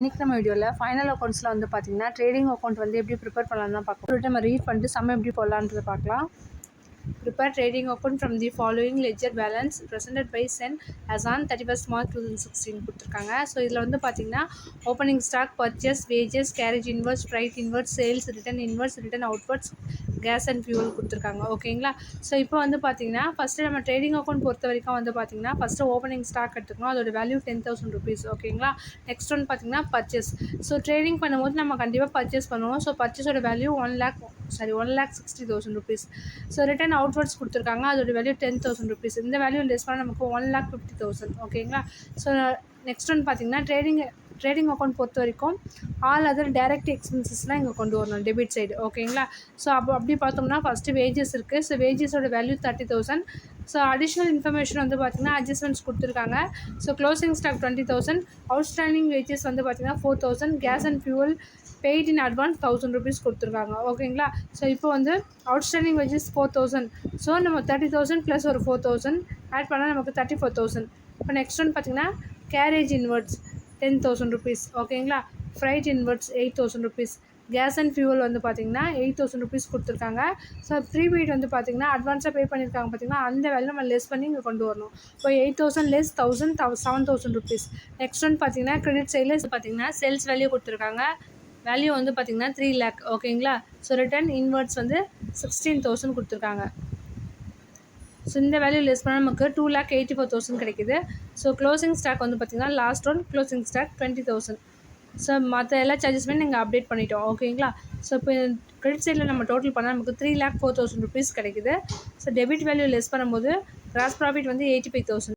இன்றைக்கி நம்ம வீடியோவில் ஃபைனல் அக்கௌண்ட்ஸில் வந்து பார்த்திங்கன்னா ட்ரேடிங் அக்கௌண்ட் வந்து எப்படி ப்ரிப்பேர் பண்ணலாம் தான் பார்க்கலாம். நம்ம ரீட் பண்ணிட்டு சம் எப்படி போடலான்றதை பார்க்கலாம். Prepare trading account from the following ledger balance presented by Sen as on 31st March 2016 கொடுத்துருக்காங்க. ஸோ இதில் வந்து பார்த்திங்கன்னா opening stock, purchase, wages, carriage inwards, freight inwards, sales, return inwards, return outwards, gas and fuel கொடுத்துருக்காங்க. ஓகேங்களா. So இப்போ வந்து பார்த்திங்கன்னா first நம்ம ட்ரேடிங் அக்கௌண்ட் பொறுத்த வரைக்கும் வந்து பார்த்திங்கன்னா ஃபஸ்ட்டு ஓப்பனிங் ஸ்டாக் எடுத்துக்கணும். அதோட வேல்யூ 10,000 rupees. ஓகேங்களா. நெக்ஸ்ட் ஒன் பார்த்திங்கன்னா பர்ச்சேஸ். ஸோ ட்ரேடிங் பண்ணும்போது நம்ம கண்டிப்பாக பர்ச்சேஸ் பண்ணுவோம். ஸோ பர்ச்சேஸோட value 1,60,000 rupees. So return outwards கொடுத்துருக்காங்க. அதோட வேல்யூ 10,000 rupees. இந்த வேல்யூ லெஸ் பண்ணால் நமக்கு 1,50,000. ஓகேங்களா. ஸோ நெக்ஸ்ட் ஒன் பார்த்திங்கன்னா ட்ரேடிங் அக்கௌண்ட் பொறுத்த வரைக்கும் ஆல் அதர் டைரக்ட் எக்ஸ்பென்சஸ்லாம் இங்கே கொண்டு வரணும், டெபிட் சைடு. ஓகேங்களா. ஸோ அப்படி பார்த்தோம்னா ஃபஸ்ட்டு வேஜஸ் இருக்குது. ஸோ வேஜஸோட வேல்யூ 30,000. ஸோ அடிஷ்னல் இன்ஃபர்மேஷன் வந்து பார்த்திங்கன்னா அட்ஜஸ்ட்மெண்ட்ஸ் கொடுத்துருக்காங்க. So closing stock 20,000, outstanding wages வந்து பார்த்திங்கன்னா 4,000, gas and fuel paid in advance 1,000 rupees கொடுத்துருக்காங்க. ஓகேங்களா. ஸோ இப்போ வந்து அவுட்ஸ்டாண்டிங் வேஜஸ் 4,000. ஸோ நம்ம 30,000 ப்ளஸ் ஒரு 4,000 ஆட் பண்ணால் நமக்கு 34,000. இப்போ நெக்ஸ்ட் ஒன் பார்த்திங்கன்னா கேரேஜ் இன்வர்ட்ஸ் 10,000 rupees. ஓகேங்களா. Freight inwards 8,000 rupees. Gas and fuel வந்து பார்த்திங்கன்னா 8,000 rupees கொடுத்துருக்காங்க. ஸோ ப்ரீபெய்ட் வந்து பார்த்திங்கன்னா அட்வான்ஸாக பே பண்ணியிருக்காங்க பார்த்திங்கன்னா, அந்த வேல்யூ நம்ம லெஸ் பண்ணி இங்கே கொண்டு வரணும். இப்போ 8,000 லெஸ் 7,000 rupees. நெக்ஸ்ட் ஒன் பார்த்திங்கன்னா கிரெடிட் சைடில் பார்த்திங்கன்னா சேல்ஸ் வேல்யூ கொடுத்துருக்காங்க. வேல்யூ வந்து பார்த்திங்கன்னா 3 lakh. ஓகேங்களா. ஸோ ரிட்டன் இன்வர்ட்ஸ் வந்து 16,000 கொடுத்துருக்காங்க. ஸோ இந்த வேல்யூ லெஸ் பண்ணால் நமக்கு 2,84,000 கிடைக்குது. ஸோ க்ளோசிங் ஸ்டாக் வந்து பார்த்திங்கன்னா last one closing stock 20,000. So மற்ற எல்லா சார்ஜஸுமே நீங்கள் அப்டேட் பண்ணிட்டோம். ஓகேங்களா. ஸோ இப்போ கிரெடிட் சைடில் நம்ம டோட்டல் பண்ணால் நமக்கு 3,04,000 rupees கிடைக்குது. ஸோ டெபிட் வேல்யூ லெஸ் பண்ணும்போது கிராஸ் ப்ராஃபிட் வந்து 85,000.